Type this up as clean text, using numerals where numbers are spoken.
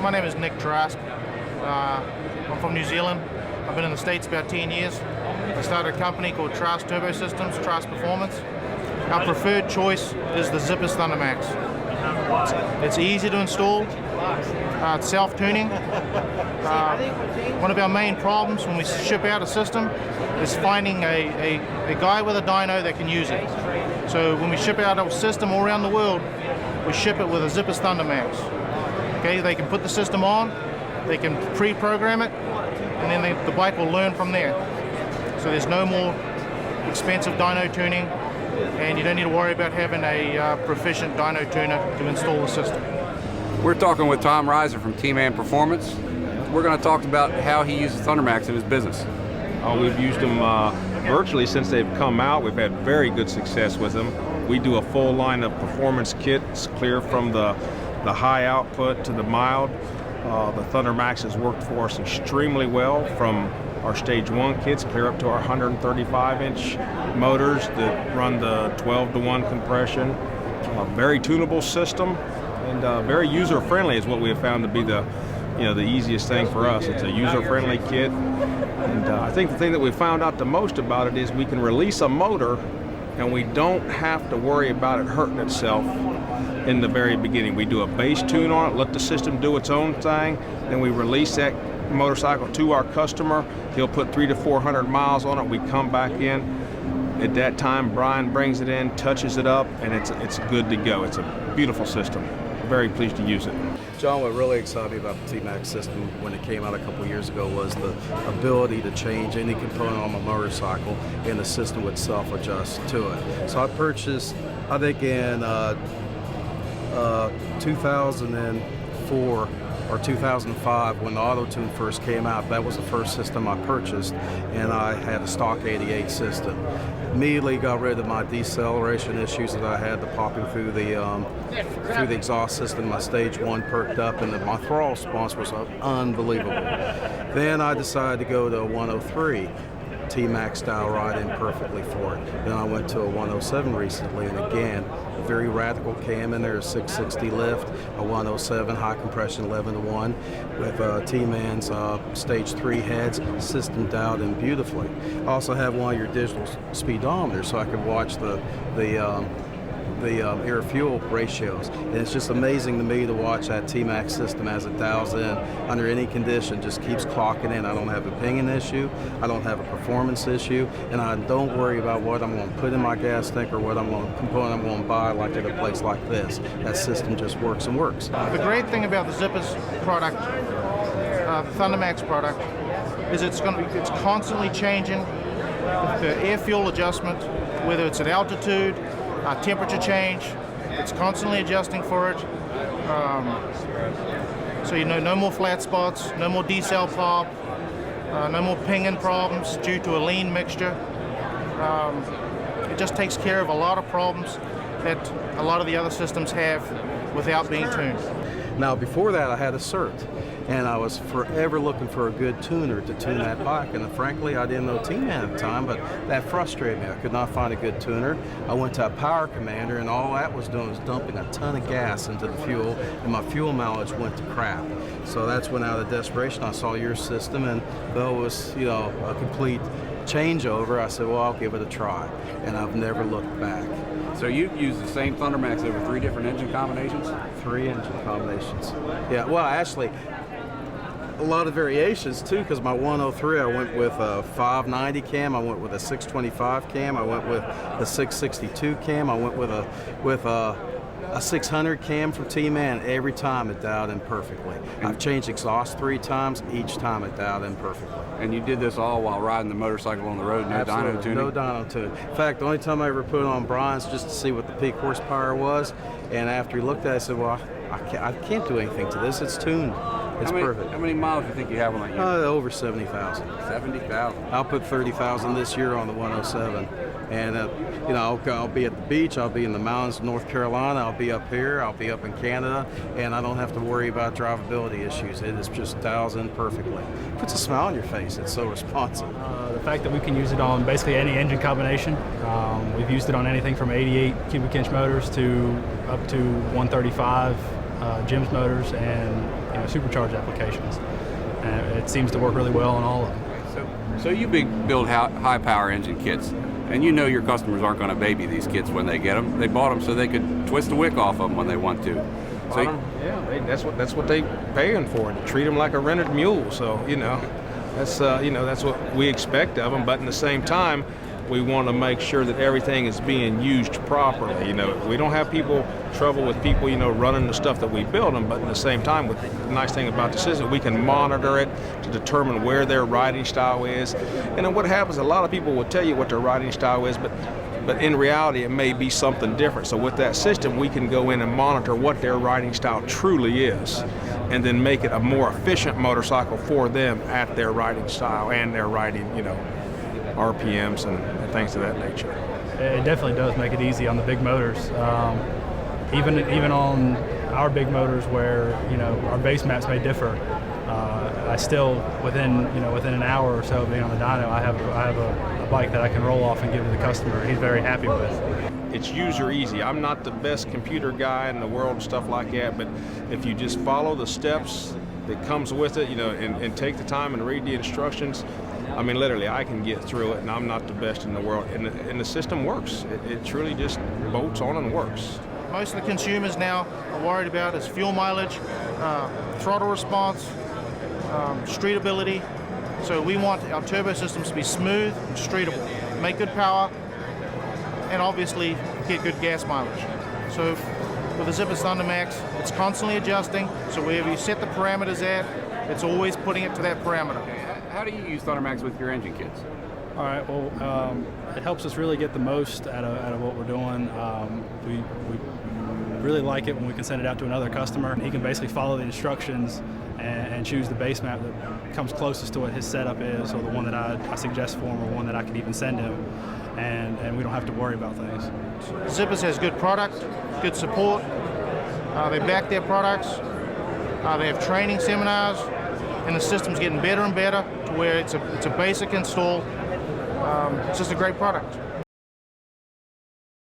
My name is Nick Trask. I'm from New Zealand. I've been in the States about 10 years. I started a company called Trask Turbo Systems, Trask Performance. Our preferred choice is the Zippers ThunderMax. It's easy to install. It's self-tuning. One of our main problems when we ship out a system is finding a guy with a dyno that can use it. So when we ship out a system all around the world, we ship it with a Zippers ThunderMax. Okay, they can put the system on, they can pre-program it, and then the bike will learn from there. So there's no more expensive dyno tuning, and you don't need to worry about having a proficient dyno tuner to install the system. We're talking with Tom Reiser from TMan Performance. We're going to talk about how he uses ThunderMax in his business. We've used them virtually since they've come out. We've had very good success with them. We do a full line of performance kits, clear from the high output to the mild. The ThunderMax has worked for us extremely well, from our stage 1 kits clear up to our 135-inch motors that run the 12-to-1 compression. Very tunable system, and very user-friendly is what we have found to be the easiest thing for us. It's a user-friendly kit, and I think the thing that we found out the most about it is we can release a motor and we don't have to worry about it hurting itself in the very beginning. We do a base tune on it, let the system do its own thing, then we release that motorcycle to our customer. He'll put 300 to 400 miles on it. We come back in. At that time, Brian brings it in, touches it up, and it's good to go. It's a beautiful system. Very pleased to use it. John, what really excited me about the TMax system when it came out a couple years ago was the ability to change any component on my motorcycle and the system would self-adjust to it. So I purchased, I think in 2004 or 2005 when the AutoTune first came out. That was the first system I purchased, and I had a stock 88 system. Immediately got rid of my deceleration issues that I had, the popping through the exhaust system. My stage 1 perked up, and my throttle response was unbelievable. Then I decided to go to a 103. T-Max style ride in perfectly for it. Then I went to a 107 recently, and again, a very radical cam in there, a 660 lift, a 107 high compression 11-to-1 with T-Man's stage 3 heads, systemed out and beautifully. I also have one of your digital speedometers so I can watch the air-fuel ratios. And it's just amazing to me to watch that T-Max system as it dials in under any condition, just keeps clocking in. I don't have a pinging issue, I don't have a performance issue, and I don't worry about what I'm going to put in my gas tank or what component I'm going to buy like at a place like this. That system just works and works. The great thing about the Zippers product, the ThunderMax product, is it's constantly changing the air-fuel adjustment, whether it's at altitude, temperature change. It's constantly adjusting for it. So no more flat spots, no more decel pop, no more pinging problems due to a lean mixture. It just takes care of a lot of problems that a lot of the other systems have without being tuned. Now before that I had a cert, and I was forever looking for a good tuner to tune that bike, and frankly I didn't know TMan at the time, but that frustrated me. I could not find a good tuner. I went to a power commander, and all that was doing was dumping a ton of gas into the fuel, and my fuel mileage went to crap. So that's when out of desperation I saw your system, and though it was a complete changeover, I said, well, I'll give it a try, and I've never looked back. So you've used the same ThunderMax over 3 different engine combinations? 3 engine combinations. Yeah, well, actually, a lot of variations too, because my 103 I went with a 590 cam, I went with a 625 cam, I went with a 662 cam, I went with a 600 cam from T-Man. Every time it dialed in perfectly. I've changed exhaust 3 times, each time it dialed in perfectly. And you did this all while riding the motorcycle on the road, no dyno tuning? No dyno tuning. In fact, the only time I ever put it on Brian's just to see what the peak horsepower was, and after he looked at it, I said, well, I can't do anything to this, it's tuned. It's perfect. How many miles do you think you have on that unit? Over 70,000. 70,000. I'll put 30,000 this year on the 107. And I'll be at the beach, I'll be in the mountains of North Carolina, I'll be up here, I'll be up in Canada, and I don't have to worry about drivability issues. It just dials in perfectly. Puts a smile on your face, it's so responsive. The fact that we can use it on basically any engine combination. We've used it on anything from 88 cubic inch motors to up to 135 GEMS motors, and supercharged applications. And it seems to work really well on all of them. So you build high power engine kits, and you know your customers aren't going to baby these kits when they get them. They bought them so they could twist the wick off of them when they want to. That's what they paying for. To treat them like a rented mule. So that's what we expect of them. But in the same time, we want to make sure that everything is being used properly. We don't have trouble with people, running the stuff that we build them, but at the same time, the nice thing about this is that we can monitor it to determine where their riding style is. And then what happens, a lot of people will tell you what their riding style is, but in reality, it may be something different. So with that system, we can go in and monitor what their riding style truly is, and then make it a more efficient motorcycle for them at their riding style and their riding, RPMs and things of that nature. It definitely does make it easy on the big motors. Even on our big motors where our base maps may differ, I still within an hour or so of being on the dyno, I have a bike that I can roll off and give to the customer. He's very happy with. It's user easy. I'm not the best computer guy in the world and stuff like that, but if you just follow the steps that comes with it, and take the time and read the instructions, I mean, literally, I can get through it, and I'm not the best in the world. And the system works. It truly just bolts on and works. Most of the consumers now are worried about is fuel mileage, throttle response, streetability. So we want our turbo systems to be smooth and streetable, make good power, and obviously get good gas mileage. So with the Zippers ThunderMax, it's constantly adjusting. So wherever you set the parameters at, it's always putting it to that parameter. How do you use ThunderMax with your engine kits? All right. Well, it helps us really get the most out of what we're doing. We really like it when we can send it out to another customer. He can basically follow the instructions and choose the base map that comes closest to what his setup is, or the one that I suggest for him, or one that I can even send him, and we don't have to worry about things. Zippers has good product, good support. They back their products. They have training seminars, and the system's getting better and better to where it's a basic install. It's just a great product.